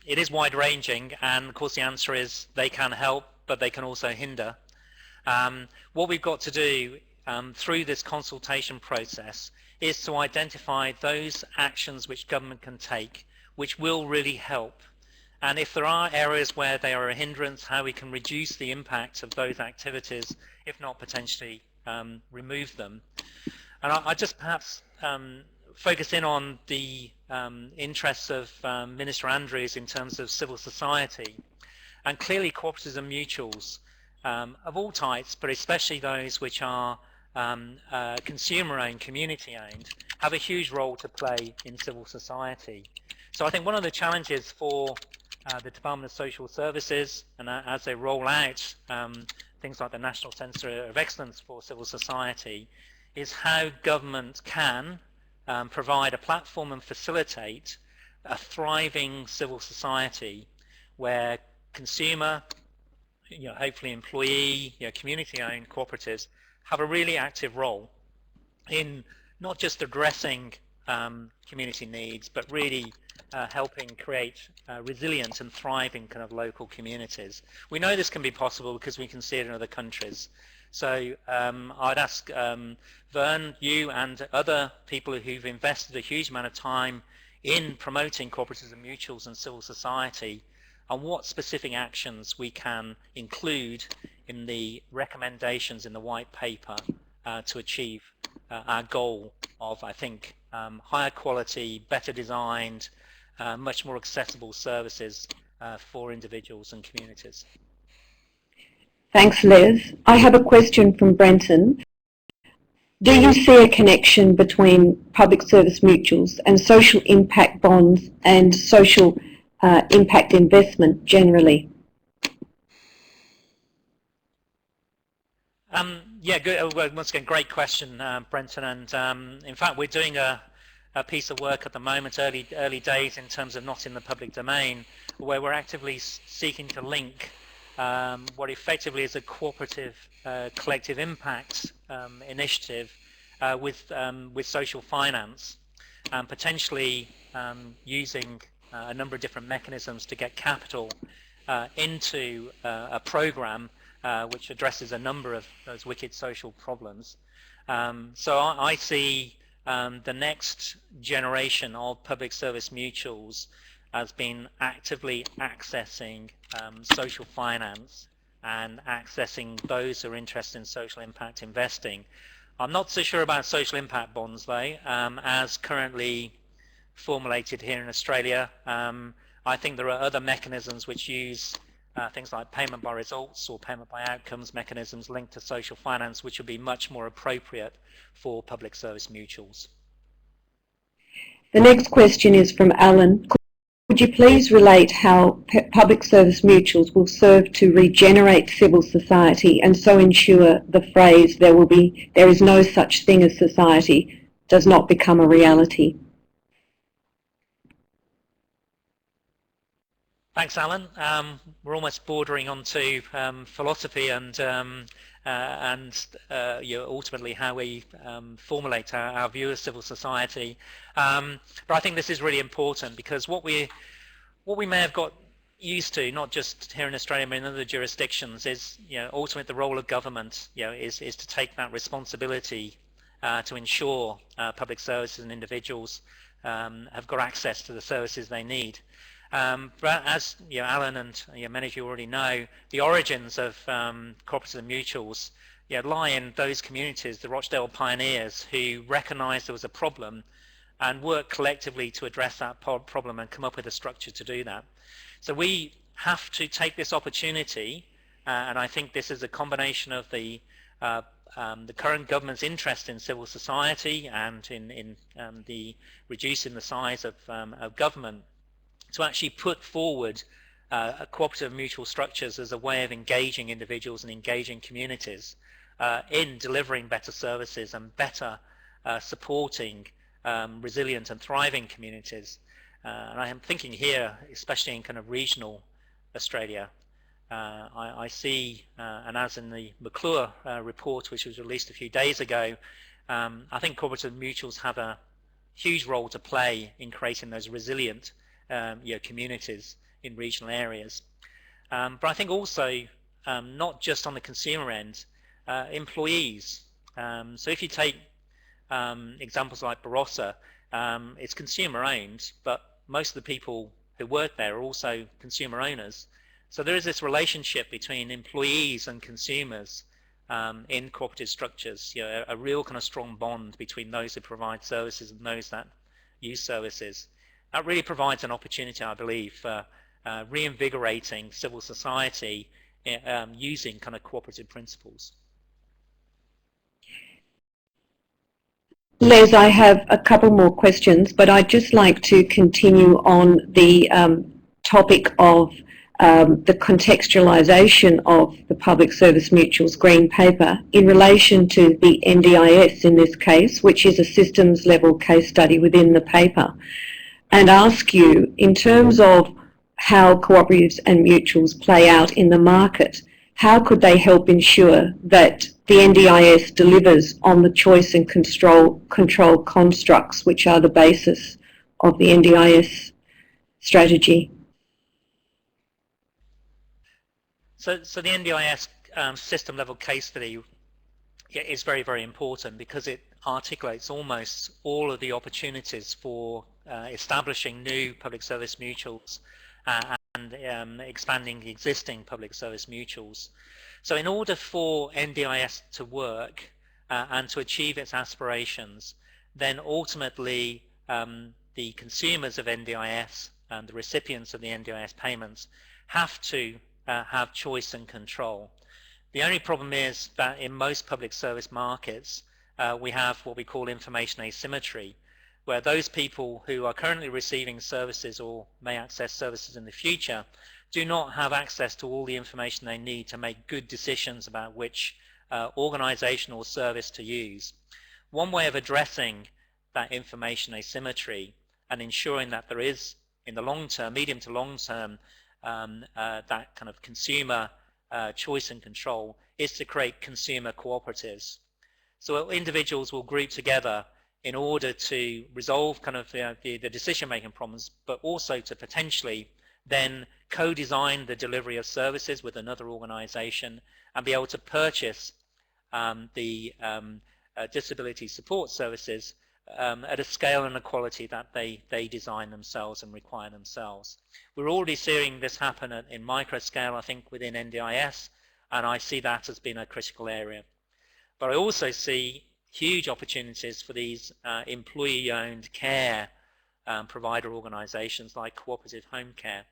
It is wide-ranging, and of course the answer is they can help, but they can also hinder. What we've got to do through this consultation process is to identify those actions which government can take which will really help, and if there are areas where they are a hindrance, how we can reduce the impact of those activities, if not potentially remove them. And I just perhaps focus in on the interests of Minister Andrews in terms of civil society, and clearly cooperatives and mutuals of all types, but especially those which are consumer-owned, community-owned, have a huge role to play in civil society. So I think one of the challenges for the Department of Social Services, and as they roll out things like the National Centre of Excellence for Civil Society, is how government can provide a platform and facilitate a thriving civil society where consumer, hopefully employee, community-owned cooperatives have a really active role in not just addressing community needs, but really helping create resilient and thriving kind of local communities. We know this can be possible because we can see it in other countries. So I'd ask Fern, you and other people who've invested a huge amount of time in promoting cooperatives and mutuals and civil society, on what specific actions we can include in the recommendations in the white paper to achieve our goal of, I think, higher quality, better designed, much more accessible services for individuals and communities. Thanks, Les. I have a question from Brenton. Do you see a connection between public service mutuals and social impact bonds and social impact investment generally? Yeah, good. Once again, great question, Brenton. And in fact, we're doing a piece of work at the moment, early days in terms of not in the public domain, where we're actively seeking to link what effectively is a cooperative collective impact initiative with social finance, and potentially using a number of different mechanisms to get capital into a program which addresses a number of those wicked social problems. So I see the next generation of public service mutuals as being actively accessing social finance and accessing those who are interested in social impact investing. I'm not so sure about social impact bonds though, as currently formulated here in Australia. I think there are other mechanisms which use things like payment by results or payment by outcomes mechanisms linked to social finance, which would be much more appropriate for public service mutuals. The next question is from Alan. Could you please relate how public service mutuals will serve to regenerate civil society and so ensure the phrase "there is no such thing as society" does not become a reality? Thanks, Alan. We're almost bordering onto philosophy and ultimately how we formulate our view of civil society. But I think this is really important, because what we may have got used to, not just here in Australia but in other jurisdictions, is ultimately the role of government is to take that responsibility to ensure public services and individuals have got access to the services they need. But as Alan and many of you already know, the origins of cooperatives and mutuals lie in those communities, the Rochdale pioneers, who recognised there was a problem and work collectively to address that problem and come up with a structure to do that. So we have to take this opportunity, and I think this is a combination of the current government's interest in civil society and in the reducing the size of government, to actually put forward cooperative mutual structures as a way of engaging individuals and engaging communities in delivering better services and better supporting resilient and thriving communities. And I am thinking here, especially in kind of regional Australia, I see, and as in the McClure report, which was released a few days ago, I think cooperative mutuals have a huge role to play in creating those resilient communities in regional areas. But I think also, not just on the consumer end, employees. So if you take examples like Barossa, it's consumer owned, but most of the people who work there are also consumer owners. So there is this relationship between employees and consumers in cooperative structures, a real kind of strong bond between those who provide services and those that use services. That really provides an opportunity, I believe, for reinvigorating civil society using kind of cooperative principles. Les, I have a couple more questions, but I'd just like to continue on the topic of the contextualisation of the Public Service Mutual's Green Paper in relation to the NDIS in this case, which is a systems level case study within the paper, and ask you, in terms of how cooperatives and mutuals play out in the market, how could they help ensure that the NDIS delivers on the choice and control constructs which are the basis of the NDIS strategy? So the NDIS system level case study is very, very important because it articulates almost all of the opportunities for establishing new public service mutuals and expanding existing public service mutuals. So in order for NDIS to work and to achieve its aspirations, then ultimately the consumers of NDIS and the recipients of the NDIS payments have to have choice and control. The only problem is that in most public service markets we have what we call information asymmetry, where those people who are currently receiving services or may access services in the future do not have access to all the information they need to make good decisions about which organization or service to use. One way of addressing that information asymmetry and ensuring that there is, in the long term, medium to long term, that kind of consumer choice and control is to create consumer cooperatives. So individuals will group together in order to resolve kind of the decision-making problems, but also to potentially then co-design the delivery of services with another organization and be able to purchase the disability support services at a scale and a quality that they design themselves and require themselves. We're already seeing this happen in micro scale, I think, within NDIS, and I see that as being a critical area. But I also see huge opportunities for these employee-owned care provider organizations like cooperative home care.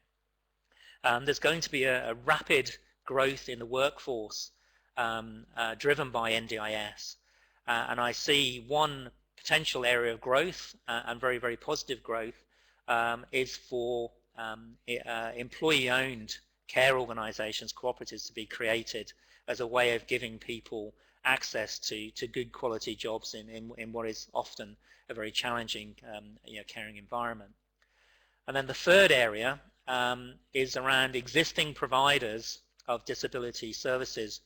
There's going to be a rapid growth in the workforce driven by NDIS, and I see one potential area of growth and very, very positive growth is for employee-owned care organizations, cooperatives, to be created as a way of giving people access to good quality jobs in what is often a very challenging caring environment. And then the third area is around existing providers of disability services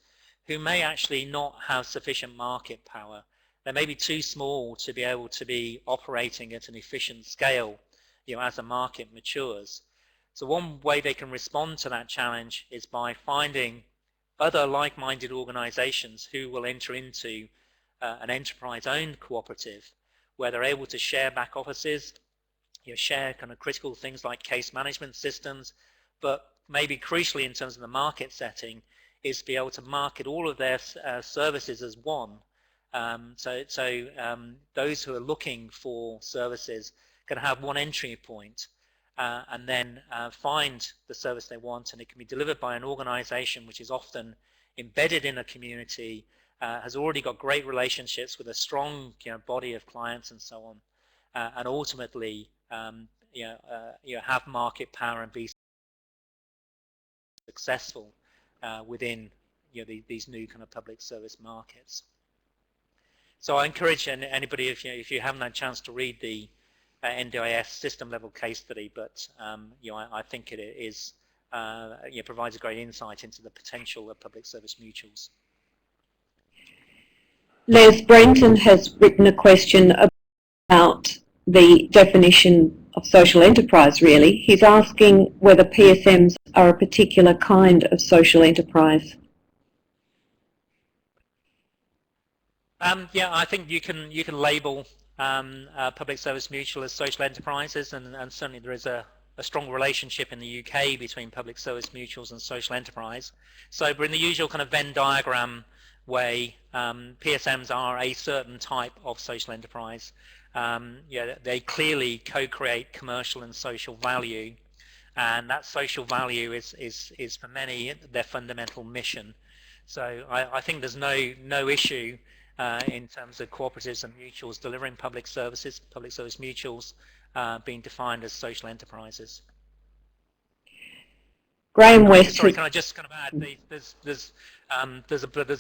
who may actually not have sufficient market power. They may be too small to be able to be operating at an efficient scale as the market matures. So one way they can respond to that challenge is by finding other like-minded organizations who will enter into an enterprise-owned cooperative where they're able to share back offices, share kind of critical things like case management systems, but maybe crucially in terms of the market setting is to be able to market all of their services as one Those who are looking for services can have one entry point and then find the service they want, and it can be delivered by an organization which is often embedded in a community, has already got great relationships with a strong body of clients and so on, and ultimately have market power and be successful within these new kind of public service markets. So I encourage anybody, if you haven't had a chance to read the NDIS system level case study, but I think it is provides a great insight into the potential of public service mutuals. Les, Brenton has written a question about the definition of social enterprise, really. He's asking whether PSMs are a particular kind of social enterprise. Yeah, I think you can label public service mutual as social enterprises, and certainly there is a strong relationship in the UK between public service mutuals and social enterprise. So, but in the usual kind of Venn diagram way, PSMs are a certain type of social enterprise. They clearly co-create commercial and social value, and that social value is for many their fundamental mission. So I think there's no issue in terms of cooperatives and mutuals delivering public services, public service mutuals being defined as social enterprises. Graham West. Sorry, can I just kind of add? There's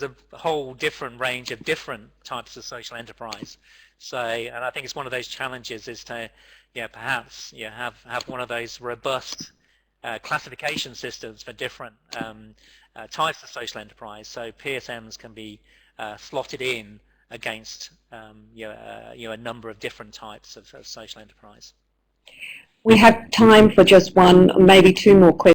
a whole different range of different types of social enterprise. So, and I think it's one of those challenges is to, perhaps have one of those robust classification systems for different types of social enterprise. So PSMs can be slotted in against a number of different types of social enterprise. We have time for just one, maybe two more questions,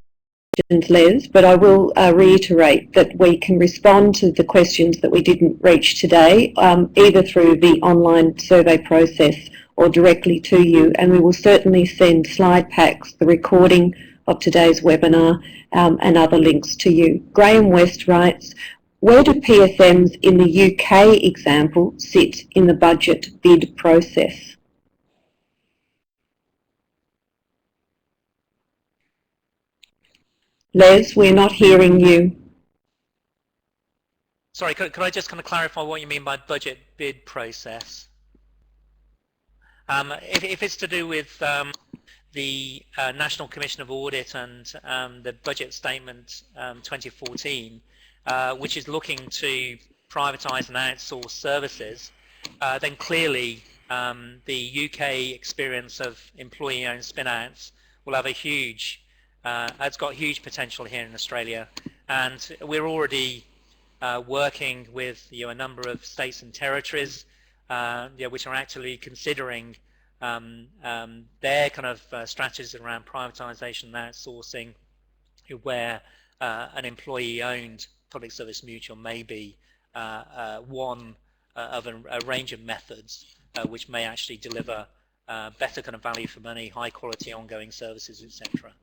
Les, but I will reiterate that we can respond to the questions that we didn't reach today, either through the online survey process or directly to you, and we will certainly send slide packs, the recording of today's webinar, and other links to you. Graham West writes, where do PSMs in the UK example sit in the budget bid process? Les, we're not hearing you. Sorry, could I just kind of clarify what you mean by budget bid process? If it's to do with the National Commission of Audit and the Budget Statement 2014, which is looking to privatise and outsource services, then clearly the UK experience of employee-owned spin-outs will have a huge, it's got huge potential here in Australia, and we're already working with a number of states and territories which are actually considering their kind of strategies around privatisation and outsourcing, where an employee-owned public service mutual may be one of a range of methods which may actually deliver better kind of value for money, high quality ongoing services, etc.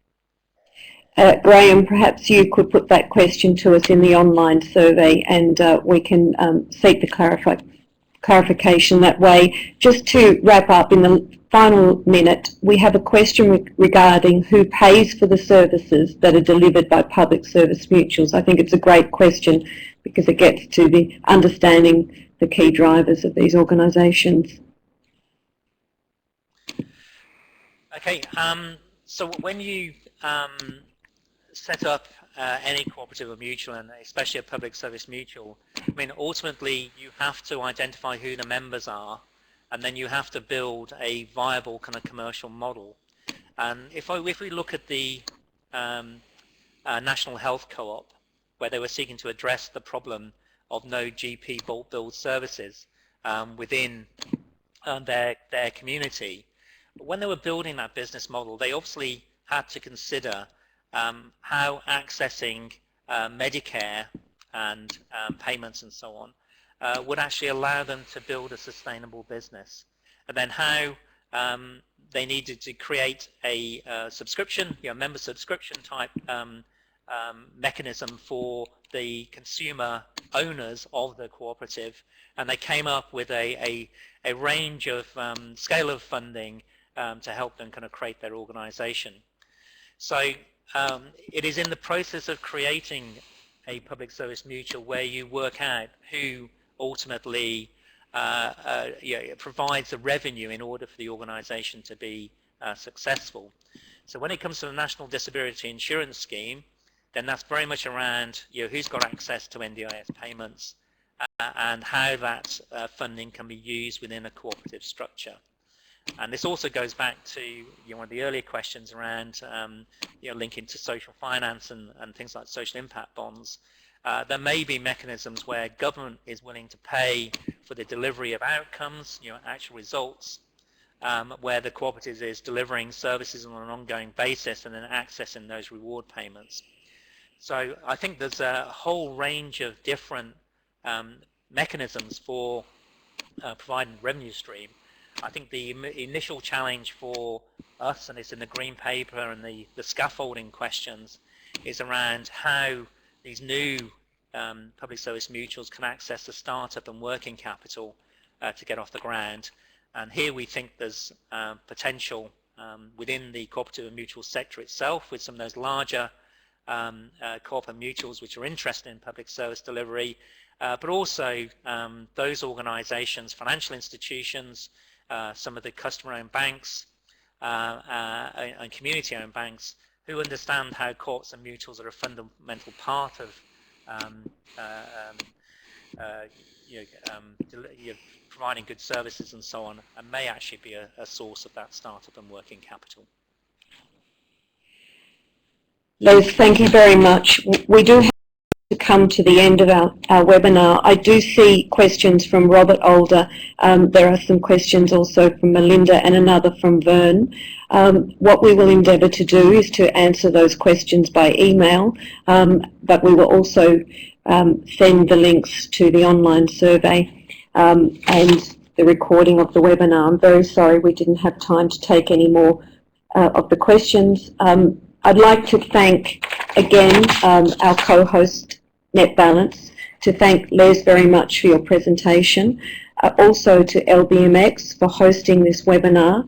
Graham, perhaps you could put that question to us in the online survey, and we can seek the clarification that way. Just to wrap up in the final minute, we have a question regarding who pays for the services that are delivered by public service mutuals. I think it's a great question because it gets to the understanding the key drivers of these organisations. Okay, so when you set up any cooperative or mutual, and especially a public service mutual, I mean, ultimately you have to identify who the members are, and then you have to build a viable kind of commercial model. And if we look at the National Health Co-op, where they were seeking to address the problem of no GP bulk billed services within their community, when they were building that business model, they obviously had to consider how accessing Medicare and payments and so on would actually allow them to build a sustainable business, and then how they needed to create a subscription, member subscription type mechanism for the consumer owners of the cooperative, and they came up with a range of scale of funding to help them kind of create their organization. So it is in the process of creating a public service mutual where you work out who ultimately provides the revenue in order for the organization to be successful. So when it comes to the National Disability Insurance Scheme, then that's very much around who's got access to NDIS payments and how that funding can be used within a cooperative structure. And this also goes back to one of the earlier questions around linking to social finance and things like social impact bonds. There may be mechanisms where government is willing to pay for the delivery of outcomes, actual results, where the cooperative is delivering services on an ongoing basis and then accessing those reward payments. So I think there's a whole range of different mechanisms for providing revenue stream. I think the initial challenge for us, and it's in the green paper and the scaffolding questions, is around how these new public service mutuals can access the startup and working capital to get off the ground. And here we think there's potential within the cooperative and mutual sector itself with some of those larger co-op and mutuals which are interested in public service delivery, but also those organizations, financial institutions, some of the customer-owned banks and community-owned banks who understand how co-ops and mutuals are a fundamental part of providing good services and so on, and may actually be a source of that startup and working capital. Les, thank you very much. We do have to come to the end of our webinar. I do see questions from Robert Older. There are some questions also from Melinda and another from Fern. What we will endeavour to do is to answer those questions by email, but we will also send the links to the online survey and the recording of the webinar. I'm very sorry we didn't have time to take any more of the questions. I'd like to thank again our co-host NetBalance, to thank Les very much for your presentation, also to LBMX for hosting this webinar.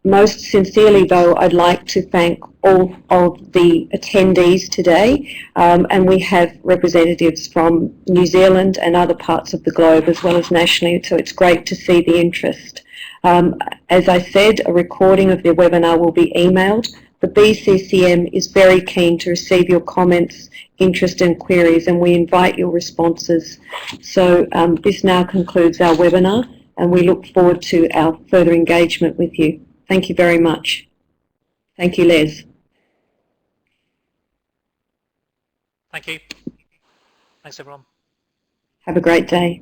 Most sincerely though, I'd like to thank all of the attendees today, and we have representatives from New Zealand and other parts of the globe as well as nationally, so it's great to see the interest. As I said, a recording of the webinar will be emailed. The BCCM is very keen to receive your comments, interest and queries, and we invite your responses. So this now concludes our webinar, and we look forward to our further engagement with you. Thank you very much. Thank you, Les. Thank you. Thanks, everyone. Have a great day.